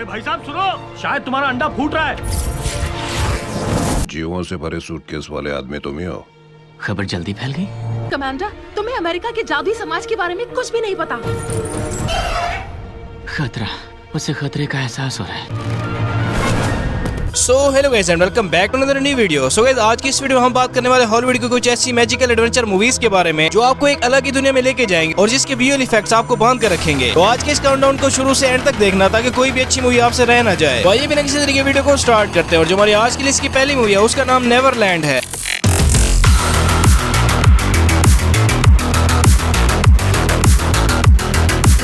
अरे भाई साहब सुनो, शायद तुम्हारा अंडा फूट रहा है। जीवों से भरे सूटकेस वाले आदमी तुम ही हो। खबर जल्दी फैल गई। कमांडर, तुम्हें अमेरिका के जादुई समाज के बारे में कुछ भी नहीं पता। खतरा, उसे खतरे का एहसास हो रहा है। So hello guys and welcome back to another new video. So guys आज की इस वीडियो में हम बात करने वाले हॉलीवुड की कुछ ऐसी मैजिकल एडवेंचर मूवीज के बारे में जो आपको एक अलग ही दुनिया में लेके जाएंगे और जिसके विजुअल इफेक्ट्स आपको बांध कर रखेंगे। तो आज के इस काउंटडाउन को शुरू से एंड तक देखना ताकि कोई भी अच्छी मूवी आपसे रह ना जाए। तो आइए बिना किसी तरीके वीडियो को स्टार्ट करते हैं और जो हमारी आज की लिस्ट की पहली मूवी है उसका नाम नेवरलैंड है।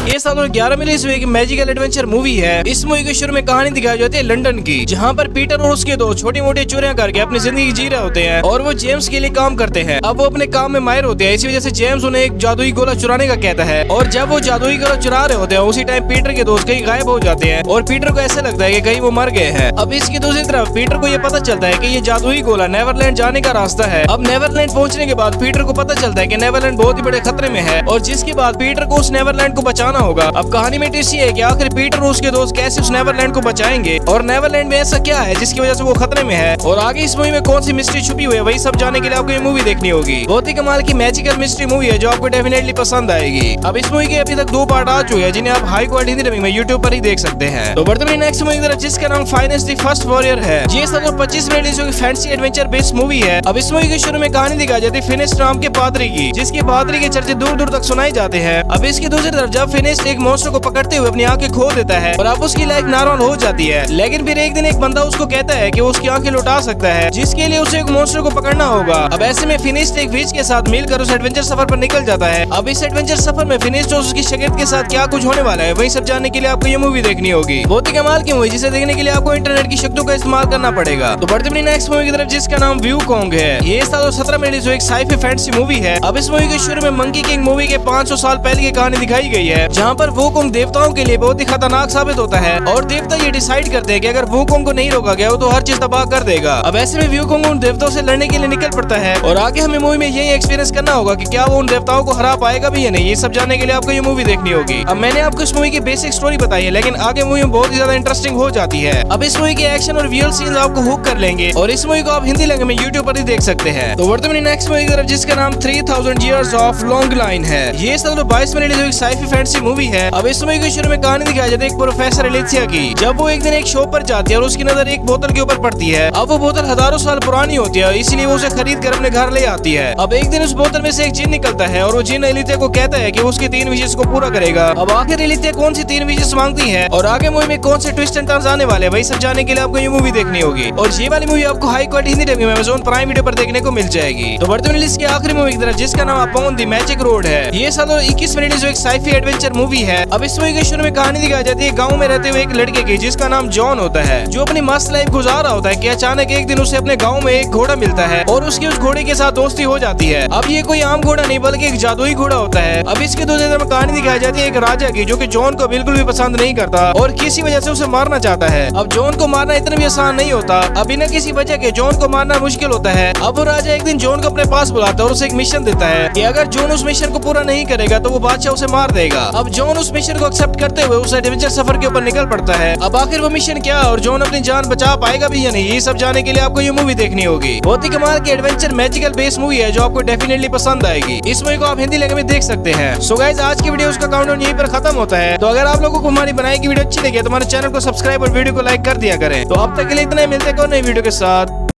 ये साल 2011 में रिलीज हुई एक मैजिकल एडवेंचर मूवी है। इस मूवी के शुरू में कहानी दिखाई जाती है लंदन की, जहाँ पर पीटर और उसके दो छोटी मोटी चोरियां करके अपनी जिंदगी जी रहे होते हैं और वो जेम्स के लिए काम करते हैं। अब वो अपने काम में माहिर होते हैं, इसी वजह से जेम्स उन्हें एक जादुई गोला चुराने का कहता है और जब वो जादुई गोला चुरा रहे होते हैं उसी टाइम पीटर के दोस्त कहीं गायब हो जाते हैं और पीटर को ऐसा लगता है कि कहीं वो मर गए हैं। अब इसकी दूसरी तरफ पीटर को ये पता चलता है कि ये जादुई गोला नेवरलैंड जाने का रास्ता है। अब नेवरलैंड पहुंचने के बाद पीटर को पता चलता है कि नेवरलैंड बहुत ही बड़े खतरे में है और जिसके बाद पीटर को उस नेवरलैंड को बचाना होगा। अब कहानी में ट्विस्ट ये है कि आखिर पीटर और उसके दोस्त कैसे उस नेवरलैंड को बचाएंगे और नेवरलैंड में ऐसा क्या है जिसकी वजह से वो खतरे में है और आगे इस मूवी में कौन सी मिस्ट्री छुपी हुई है वही सब जानने के लिए आपको ये मूवी देखनी होगी। बहुत ही कमाल की मैजिकल मिस्ट्री मूवी है जो आपको डेफिनेटली पसंद आएगी। अब इस मूवी के अभी तक 2 पार्ट आ चुके हैं जिन्हें आप हाई क्वालिटी हिंदी डबिंग में यूट्यूब पर ही देख सकते हैं। तो बढ़ते नेक्स्ट मूवी की तरफ जिसका नाम फाइनेंस द फर्स्ट वॉरियर है। ये 25 में रिलीज हुई फैंसी एडवेंचर बेस्ड मूवी है। अब इस मूवी के शुरू में कहानी दिखाई जाती है फिनिश नाम के पादरी की, जिसके पादरी के चर्चे दूर दूर तक सुनाए जाते हैं। अब इसकी दूसरी तरफ जब फिनिश एक मॉन्स्टर को पकड़ते हुए अपनी आंखें खो देता है और अब उसकी लाइफ नॉर्मल हो जाती है, लेकिन फिर एक दिन एक बंदा उसको कहता है कि वो उसकी आंखें लौटा सकता है, जिसके लिए उसे एक मॉन्स्टर को पकड़ना होगा। अब ऐसे में फिनिश एक विच के साथ मिलकर उस एडवेंचर सफर पर निकल जाता है। अब इस एडवेंचर सफर में फिनिश और उसकी शागिर्द के साथ क्या कुछ होने वाला है वही सब जानने के लिए आपको ये मूवी देखनी होगी। बहुत ही कमाल की मूवी जिसे देखने के लिए आपको इंटरनेट की शक्तियों का इस्तेमाल करना पड़ेगा। तो बढ़ते अपनी नेक्स्ट मूवी की तरफ जिसका नाम व्यू कॉन्ग है। ये 2017 में रिलीज हुई एक साइफी फैंटेसी मूवी है। अब इस मूवी के शुरू में मंकी किंग मूवी के 500 साल पहले की कहानी दिखाई गई है, जहाँ पर वुकोंग देवताओं के लिए बहुत ही खतरनाक साबित होता है और देवता ये डिसाइड करते हैं कि अगर वुकोंग को नहीं रोका गया तो हर चीज तबाह कर देगा। अब ऐसे में वुकोंग उन देवताओं से लड़ने के लिए निकल पड़ता है और आगे हमें मूवी में यही एक्सपीरियंस करना होगा कि क्या वो उन देवताओं को हरा पाएगा भी या नहीं। ये सब जानने के लिए आपको ये मूवी देखनी होगी। अब मैंने आपको इस मूवी की बेसिक स्टोरी बताई है, लेकिन आगे मूवी में बहुत ही ज्यादा इंटरेस्टिंग हो जाती है। अब इस मूवी के एक्शन और विजुअल सीन्स आपको हुक कर लेंगे और इस मूवी को आप हिंदी लैंग्वेज में यूट्यूब पर ही देख सकते हैं। तो वर्तमान नेक्स्ट मूवी की तरफ जिसका नाम 3000 Years of Long Line है। ये 2022 में रिलीज हुई साइफी फैंटेसी मूवी है। अब इस मूवी के शुरू में कहानी दिखाई जाती है एक प्रोफेसर एलिसिया की, जब वो एक दिन एक शॉप पर जाती है और उसकी नजर एक बोतल के ऊपर पड़ती है। अब वो बोतल हजारों साल पुरानी होती है, इसीलिए वो उसे खरीद कर अपने घर ले आती है। अब एक दिन उस बोतल में से एक जिन निकलता है और वो जिन एलिसिया को कहता है कि वो उसकी 3 विशेष को पूरा करेगा। अब आखिर एलिसिया कौन सी 3 विशेष मांगती है और आगे मूवी में कौन से ट्विस्ट एंड टर्न्स आने वाले हैं वही सब जानने के लिए आपको ये मूवी देखनी होगी। और ये वाली मूवी आपको हाई क्वालिटी हिंदी डबिंग में Amazon प्राइम वीडियो पर देखने को मिल जाएगी। तो वर्तमान लिस्ट की आखिरी मूवी की तरफ जिसका नाम अपॉन द मैजिक रोड है। ये 2021 में रिलीज हुई एक साइफी एडवेंचर मूवी है। अब इस मूवी के शुरू में कहानी दिखाई जाती है गाँव में रहते हुए एक लड़के की जिसका नाम जॉन होता है, जो अपनी मस्त लाइफ गुजार रहा होता है कि अचानक एक दिन उसे अपने गांव में एक घोड़ा मिलता है और उसकी उस घोड़े के साथ दोस्ती हो जाती है। अब ये कोई आम घोड़ा नहीं बल्कि एक जादुई घोड़ा होता है। अब इसके दूसरी तरफ कहानी दिखाई जाती है एक राजा की, जो कि जॉन को बिल्कुल भी पसंद नहीं करता और किसी वजह से उसे मारना चाहता है। अब जॉन को मारना इतना भी आसान नहीं होता, अब बिना किसी वजह के जॉन को मारना मुश्किल होता है। अब वो राजा एक दिन जॉन को अपने पास बुलाता है और उसे एक मिशन देता है कि अगर जॉन उस मिशन को पूरा नहीं करेगा तो वो बादशाह उसे मार देगा। अब जॉन उस मिशन को एक्सेप्ट करते हुए उस एडवेंचर सफर के ऊपर निकल पड़ता है। अब आखिर वो मिशन क्या और जॉन अपनी जान बचा पाएगा भी या नहीं ये सब जानने के लिए आपको ये मूवी देखनी होगी। बहुत ही कमाल की एडवेंचर मैजिकल बेस मूवी है जो आपको डेफिनेटली पसंद आएगी। इस मूवी को आप हिंदी लैंग्वेज में देख सकते हैं। सो गाइस आज की वीडियो उसका काउंटडाउन यहीं पर खत्म होता है। तो अगर आप लोगों को हमारी बनाई की वीडियो अच्छी लगी तो हमारे चैनल को सब्सक्राइब और वीडियो को लाइक कर दिया करें। तो अब तक के लिए इतना ही, मिलते हैं नई वीडियो के साथ।